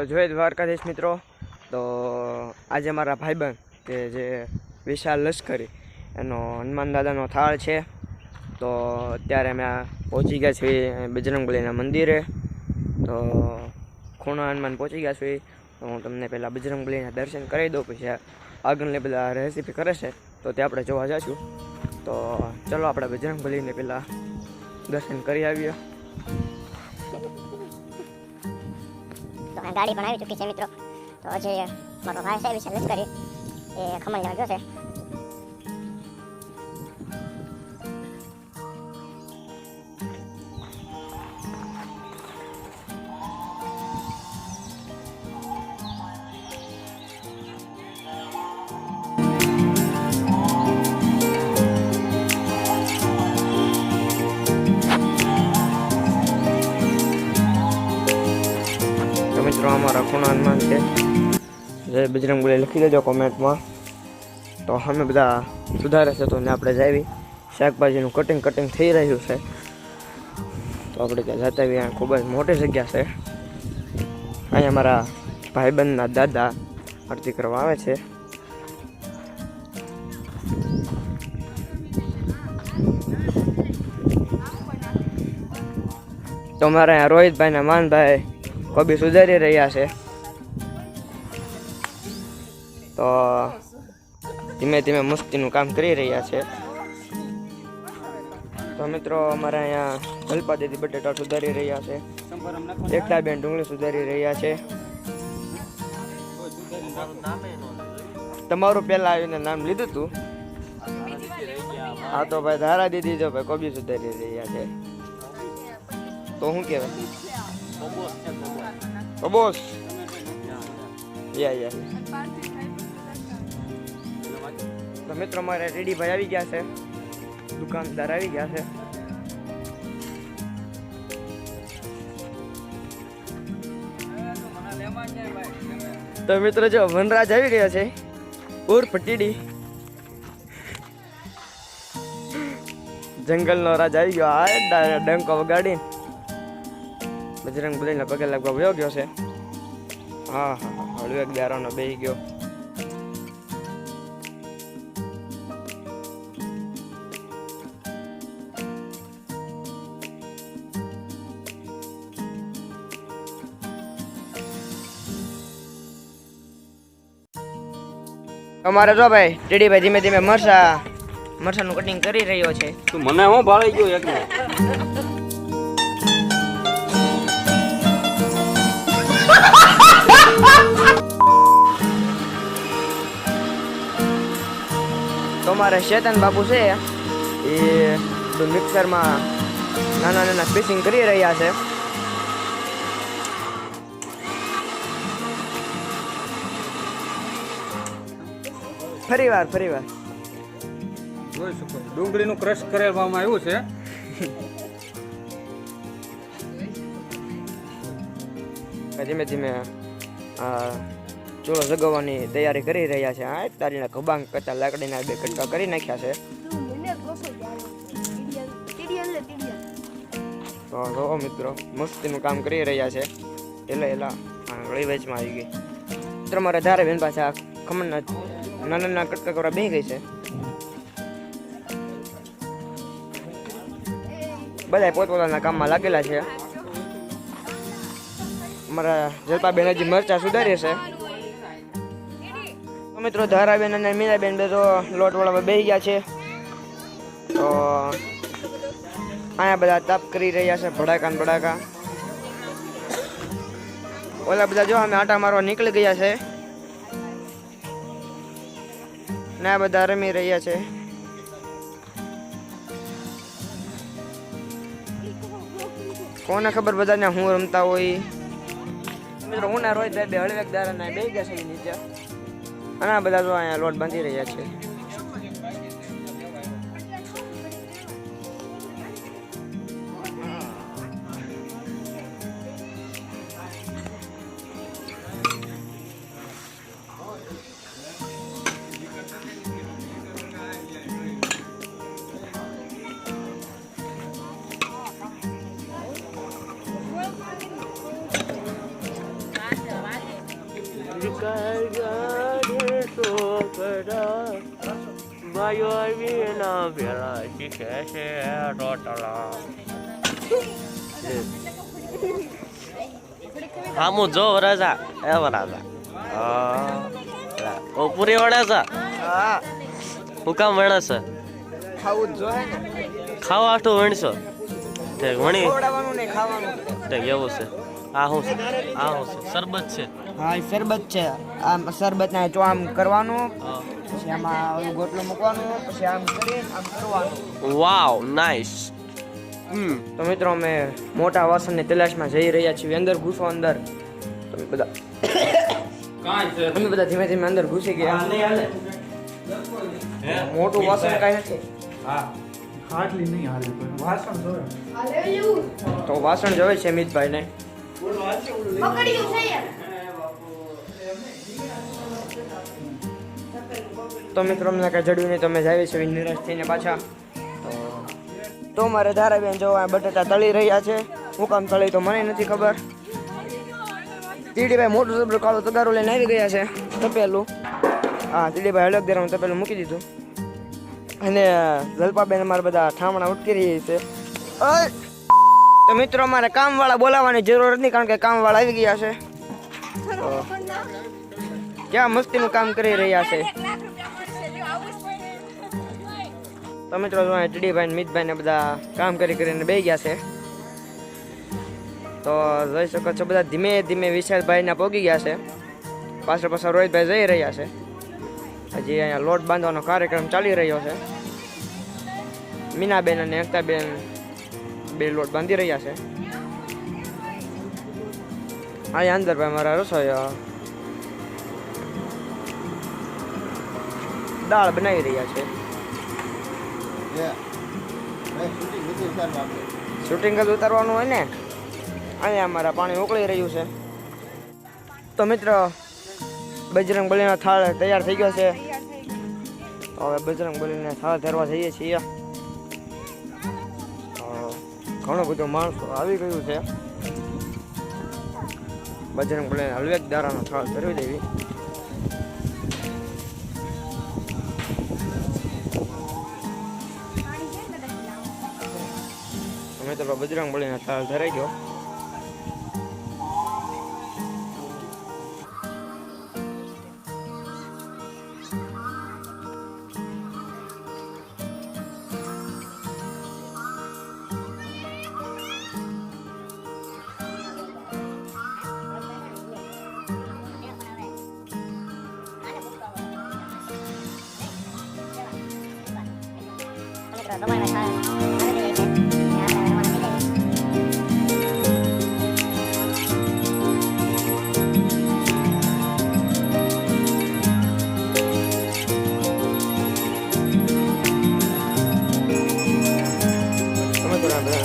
જય દ્વારકાધીશ મિત્રો। તો આજે મારા ભાઈબંધ કે જે વિશાલ લશ્કરી એનો હનુમાન દાદાનો થાળ છે। તો અત્યારે અમે પહોંચી ગયા છીએ બજરંગબલીના મંદિરે। તો ખૂણા હનુમાન પહોંચી ગયા છીએ। તો હું તમને પહેલાં બજરંગબલીના દર્શન કરી દઉં, પછી આગળને બધા રેસીપી કરે છે તો તે આપણે જોવા જઈશું। તો ચલો આપણે બજરંગબલીને પહેલાં દર્શન કરી આવીએ। ગાડી પણ આવી ચૂકી છે મિત્રો। તો જે મારો ભાઈ છે વિશાલ લશ્કરી એ ખમણ લેવા ગયો છે। મિત્રો અમારા ખૂણા હનુમાન છે, જય બજરંગબલી લખી દેજો કોમેન્ટમાં। તો અમે બધા સુધારે છે તો ને આપણે જાવી શાકભાજીનું કટિંગ થઈ રહ્યું છે। તો આપણે ત્યાં જતા આવીએ। ખૂબ જ મોટી જગ્યા છે। અહીંયા મારા ભાઈબંધના દાદા આરતી કરવા આવે છે। તો મારા અહીંયા રોહિતભાઈના માનભાઈ કોબી સુધારી રહ્યા છે। તો ધીમે ધીમે મસ્તીનું કામ કરી રહ્યા છે। તો મિત્રો અમારે અહીંયા જલપા દીદી બટેટા સુધારી રહ્યા છે, એકતાબેન ડુંગળી સુધારી રહ્યા છે। તમારું પહેલા આવીને નામ લીધું હતું। હા તો ભાઈ ધારા દીદી જો ભાઈ કોબી સુધારી રહ્યા છે। તો શું કહેવાય બોસ યા તો મિત્રો મારે રેડી ભાઈ આવી ગયા છે, દુકાનદાર આવી ગયા છે। તો મિત્રો જો વનરાજ આવી ગયા છે ઉર્ફ ટીડી, જંગલનો રાજ આવી ગયો। આ ડંકો વગાડી બજરંગબલીના પગે લાગવા વયો ગયો છે। હા હળવેક દારાનો બેહી ગયો। અમારે જો ભાઈ ટીડીભાઈ ધીમે ધીમે મરચાનું કટિંગ કરી રહ્યો છે। તું મને હું ભાળી ગયો એક તો મારે ચેતન બાપુ છે એ મિક્સરમાં નાના પીસિંગ કરી રહ્યા છે। ફરીવાર જોઈ શકો ડુંગળીનું ક્રશ કરવામાં આવ્યું છે। ધીમે ધીમે ચૂલો જગાવવાની તૈયારી કરી રહ્યા છે। આ તારીના કબાંગ કરતા લાકડીના 2 કટકા કરી નાખ્યા છે। તો જો મિત્રો મસ્તીનું કામ કરી રહ્યા છે। એલા આંગળી વેચમાં આવી ગઈ મિત્રો। મારે ધારે બેન પાસે આ ખમણના નાના કટકા કરવા બેસી ગઈ છે। બધા પોતપોતાના કામમાં લાગેલા છે। અમારા જલપાબેન હજી મરચા સુધારે છે। મિત્રો ધારાબેન અને મીરાબેન બે તો લોટ વાળામાં બેસી ગયા છે। તો અહીંયા બધા તાપ કરી રહ્યા છે, ભડાકા। ઓલા બધા જો અમે આટા મારવા નીકળી ગયા છે ને આ બધા રમી રહ્યા છે। કોને ખબર બધાને હું રમતા હોય। મિત્રો હું ના રોહિત બે હળવેક દારા બે ગયા છે નીચે, અને આ બધા તો અહીંયા લોટ બાંધી રહ્યા છે। આમું જો રાજા એવા રાજા ઓ પૂરી વડે છે હા હું કામ વણે છે ખાવું જ જોઈએ ને ખાવા આટલું વણશો ઠીક વણી ખવડાવવાનું ને ખાવાનું ઠીક એવું છે આ શું છે શરબત છે હા એ શરબત છે આમ શરબતના જો આમ કરવાનું હા. પછી આમાં ઓલું ગોટલો મૂકવાનું પછી આમ કરીને આમ કરવાનું વાવ નાઇસ તો મિત્રો અમે મોટા વાસણની તલાશમાં જઈ રહ્યા છીએ અંદર ઘૂસો અંદર તમે બધા કાંઈ છે અમે બધા ધીમે ધીમે અંદર ઘૂસી ગયા મોટું વાસણ કાંઈ નથી હા તો વાસણ જોવે છે મિતભાઈને તો મિત્રો અમને કાંઈ જડ્યું નહીં તો અમે જાવીએ છીએ નિરાશ થઈને પાછા તો મારે ધારાબેન જો આ બટાટા તળી રહ્યા છે હું કામ તળી તો મને નથી ખબર તીડીભાઈ મોટું જબરું કાળું તગારું લઈને આવી ગયા છે તપેલું હા તીડીભાઈ હળક દેરામાં તપેલું મૂકી દીધું અને જલપાબેન અમારા બધા ઠામણા ઉટકી રહી છે ઓય! તો મિત્રો અમારે કામવાળા બોલાવવાની જરૂર નથી કારણ કે કામવાળા આવી ગયા છે તો ક્યાં મસ્તીનું કામ કરી રહ્યા છે તો મિત્રો જો ટીડીભાઈ ને મિતભાઈ ને બધા કામ કરીને બેસી ગયા છે તો જોઈ શકો છો બધા ધીમે ધીમે વિશાલભાઈ ના પોગી ગયા છે પાછળ રોહિતભાઈ જઈ રહ્યા છે હજી અહીંયા લોટ બાંધવાનો કાર્યક્રમ ચાલી રહ્યો છે મીનાબેન અને એકતાબેન બે લોટ બાંધી રહ્યા છે અહીંયા અંદર ભાઈ મારા રસોઈ દાળ બનાવી રહ્યા છે શૂટિંગ જ ઉતારવાનું હોય ને અહીંયા અમારા પાણી ઉકળી રહ્યું છે તો મિત્રો બજરંગ બલીનો થાળ તૈયાર થઈ ગયો છે હવે બજરંગ બલીને થાળ ધરવા જઈએ છીએ ઘણો બધો માણસો આવી ગયું છે બજરંગ બલીને હલવેક દારાનો થાળ ધરવી દેવી અમે તો બજરંગ બલીને થાળ ધરાઈ ગયો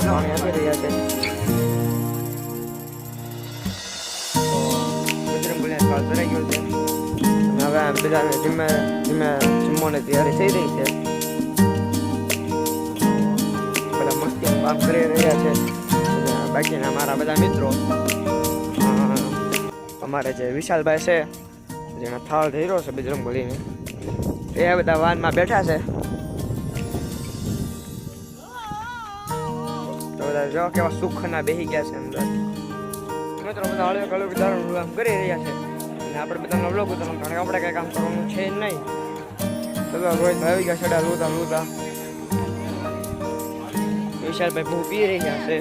પાણી આપી રહ્યા છે બજરંગ બલીને થાળ ધરાઈ ગયો છે હવે બધાને ધીમે ધીમે જમવાની તૈયારી થઈ રહી છે બધા મસ્તી કામ કરી રહ્યા છે બાકીના મારા બધા મિત્રો અમારે જે વિશાલભાઈ છે જેને થાળ ધર્યો છે બજરંગ બલીને એ બધા વાનમાં બેઠા છે તો બધા જો કેવા સુખના બેસી ગયા છે અંદર મિત્રો બધા હળવે હળવે દારૂ કામ કરી રહ્યા છે અને આપણે બધાનો વ્લોગ ઉતારવાનું કારણ કે આપણે કઈ કામ કરવાનું છે નહીં બધા રોહિત આવી ગયા છડા લોતા વિશાલભાઈ બહુ પી રહ્યા છે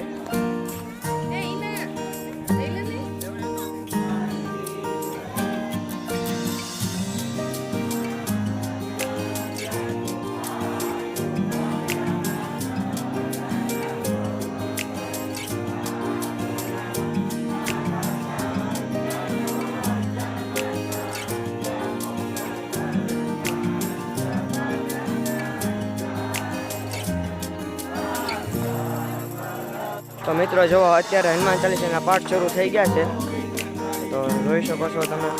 તો મિત્રો જો અત્યારે હનુમાન ચાલીસાના પાઠ શરૂ થઈ ગયા છે તો જોઈ શકો છો તમે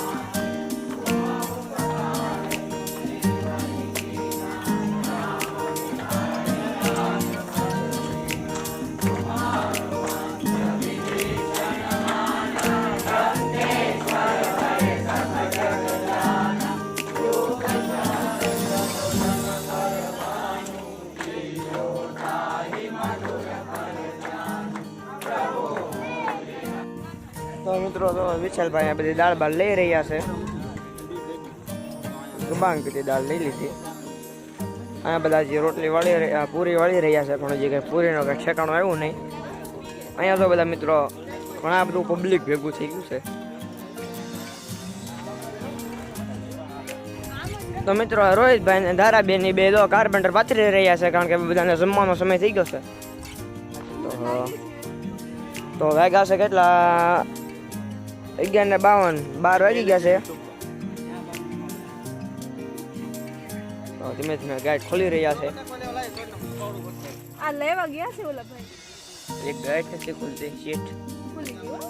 મિત્રો તો વિશાલભાઈ આ બધી દાળ બાળ લઈ રહ્યા છે. ગબાંગ કીધી દાળ લઈ લીધી. અહીંયા બધા જે રોટલી પૂરી વાળી રહ્યા છે, પણ હજી કંઈ પૂરીનો કંઈ ઠેકાણું આવ્યું નહીં. અહીંયા તો બધા મિત્રો ઘણા બધું પબ્લિક ભેગું થઈ ગયું છે. તો મિત્રો રોહિતભાઈ ને ધારાબેન ની બે કાર્પેન્ટર પાથરી રહ્યા છે, કારણ કે બધાને જમવાનો સમય થઈ ગયો છે. તો વાગ્યા છે કેટલા 11:52, 12 વાગી ગયા છે. તો ધીમે ધીમે ગાઈડ ખોલી રહ્યા છે. આ લેવા ગયા છે ઓલા ભાઈ. એક ગાઈડ છે ખુલતી શીટ. ભૂલી ગયો.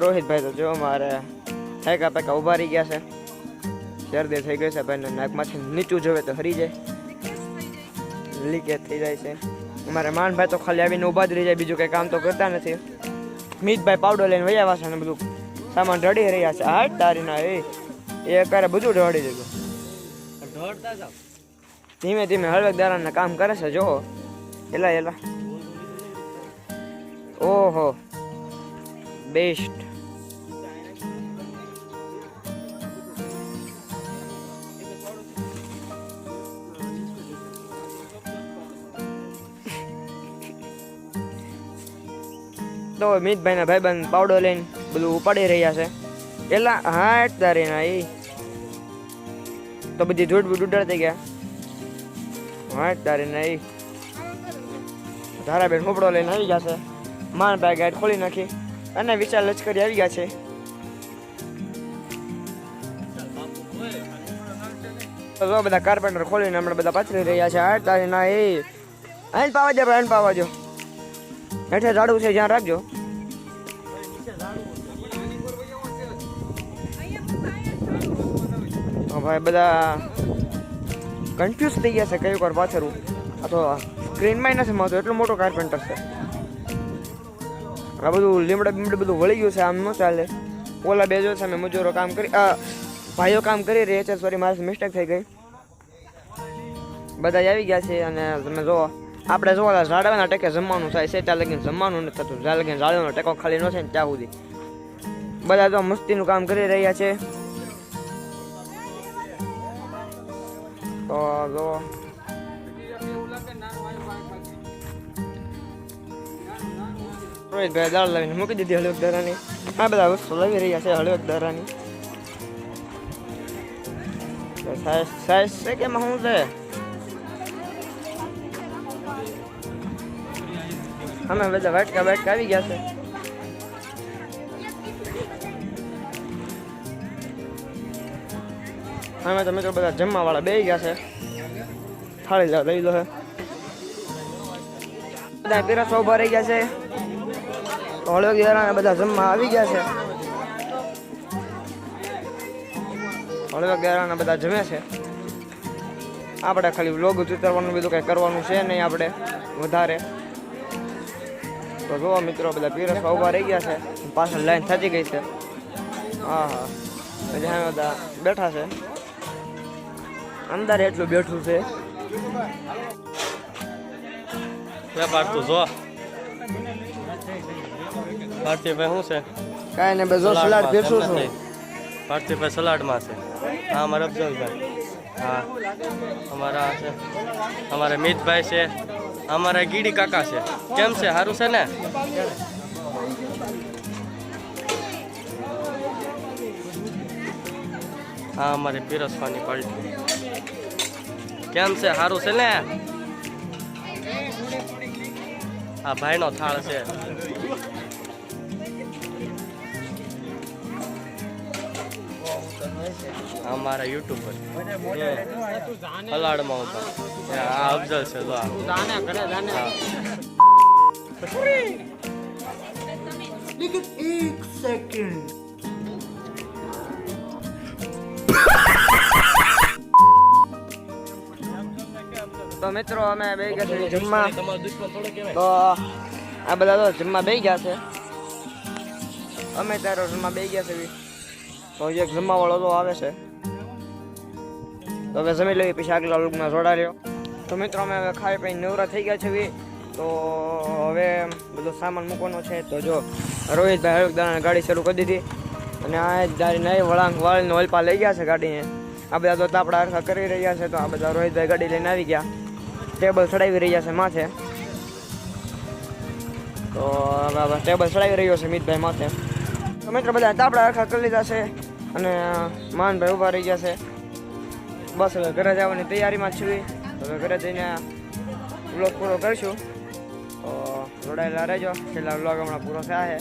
રોહિતભાઈ તો જો મારે થાકા પાકા ઉભા રહી ગયા છે. શરદી થઈ ગઈ છે ભાઈને, નાકમાંથી નીચું જોવે તો હરી જાય, લીકેજ થઈ જાય છે. અમારે માનભાઈ તો ખાલી આવીને ઊભા જ રહી જાય, બીજું કંઈ કામ તો કરતા નથી. મિતભાઈ પાવડર લઈને વયા છે અને બધું સામાન ઢળી રહ્યા છે. હાટ તારીના એ કરે બધું ઢળી દીધું. ધીમે ધીમે હળવેકદારાના કામ કરે છે. જો એલા ઓહો બેસ્ટ. તો મિતભાઈના ભાઈબંધ પાવડો લઈને બધું ઉપાડી રહ્યા છે. એલા હાટ તારીના એ તો બધી ધૂળ ઉડાડતી ગયા. હાટ તારીના એ ધારાબેન હોપડો લઈને આવી ગયા છે. માનભાઈ ગાઈડ ખોલી નાખી અને વિશાલ લશ્કરી આવી ગયા છે. તો બધા કાર્પેન્ટર ખોલીને હમણાં બધા પાથરી રહ્યા છે. હાટ તારીના એ આઈને પાવા દે ભાઈ, પાવા દો. હેઠે ઝાડું છે, ધ્યાન રાખજો. ભાઈ બધા કન્ફ્યુઝ થઈ ગયા છે કયું વાર પાછળવું. આ તો સ્ક્રીનમાં નથી મળતું, એટલું મોટો કાર્પેન્ટર છે. આ બધું લીમડા બધું વળી ગયું છે, આમ ન ચાલે. ઓલા બે જો સામે મજૂરો કામ કરી ભાઈઓ કામ કરી રહ્યા છે. સોરી, મારી મિસ્ટેક થઈ ગઈ. બધા આવી ગયા છે અને તમે જુઓ આપણે જોવા ઝાડવાના ટેકે જમવાનું થાય છે, ત્યાં લગીને જમવાનું નથી થતું. જ્યાં લગીને ઝાડવાનો ટેકો ખાલી ન થાય ને ત્યાં સુધી બધા તો મસ્તીનું કામ કરી રહ્યા છે. તો જો રોહિતભાઈ દાળ લાવીને મૂકી દીધી હળવેકદારાની. આ બધા વસ્તુ લાવી રહ્યા છે હળવેકદારાની. સાઈઝ છે કે એમાં શું છે? અમે બધા વાટકા આવી ગયા છે. અમે તો મિત્રો બધા જમવા વાળા બેસી ગયા છે. થાળી લઈ લો. બધા પીરસવા ઉભા રહી ગયા છે. હળવેકદારાના બધા જમવા આવી ગયા છે. હળવેકદારાના બધા જમે છે. આપણે ખાલી વ્લોગ ઉતારવાનું બધું કંઈ કરવાનું છે નહીં આપણે વધારે. તો જુઓ મિત્રો બધા પીરસવા ઉભા રહી ગયા છે. પાછળ લાઈન થતી ગઈ છે. હા હા, પછી બધા બેઠા છે. અંદર એટલું બેઠું છે. પાડતું જો ભારતીભાઈ શું છે? કાંઈ ને બધું સલાડ પીરસું છું. ભારતીભાઈ સલાડમાં છે. હા, અમારા અફઝલભાઈ. હા, અમારા છે. અમારા મિતભાઈ છે. અમારા ગીડી કાકા છે. કેમ છે? સારું છે ને? હા, અમારી પીરસવાની પાર્ટી. કેમ છે? સારું છે ને? આ ભાઈનો થાળ છે. અમારા યુટ્યુબર હલાડમાં ઉપર આ અફઝલ છે. જો તો મિત્રો અમે બે ગયા છે જમવા. તો આ બધા તો જમવા બે ગયા છે. અમે તારો જમવા બે ગયા છે. તો એક જમવા વાળો તો આવે છે. તો હવે જમી લઈએ, પછી આગલા લોકમાં જોડા રહ્યો. તો મિત્રો અમે હવે ખાઈ પીને નવરા થઈ ગયા છે. તો હવે બધો સામાન મૂકવાનો છે. તો જો રોહિતભાઈ હળકદાણા ગાડી શરૂ કરી દીધી અને આ ગાડી નહીં વાળીને ઓલપા લઈ ગયા છે ગાડીને. આ બધા તો તાપડા હરખા કરી રહ્યા છે. તો આ બધા રોહિતભાઈ ગાડી લઈને આવી ગયા, ટેબલ ચડાવી રહ્યા છે માથે. તો હવે ટેબલ ચડાવી રહ્યો છે મિતભાઈ માથે. તો મિત્રો બધા તાપડા હરખા કરી લીધા છે અને માનભાઈ ઊભા રહી ગયા છે. બસ હવે ઘરે જવાની તૈયારીમાં જ છીએ. હવે ઘરે જઈને વ્લોગ પૂરો કરીશું. તો જોડાયેલા રહેજો, છેલ્લા વ્લોગ હમણાં પૂરો થયા છે.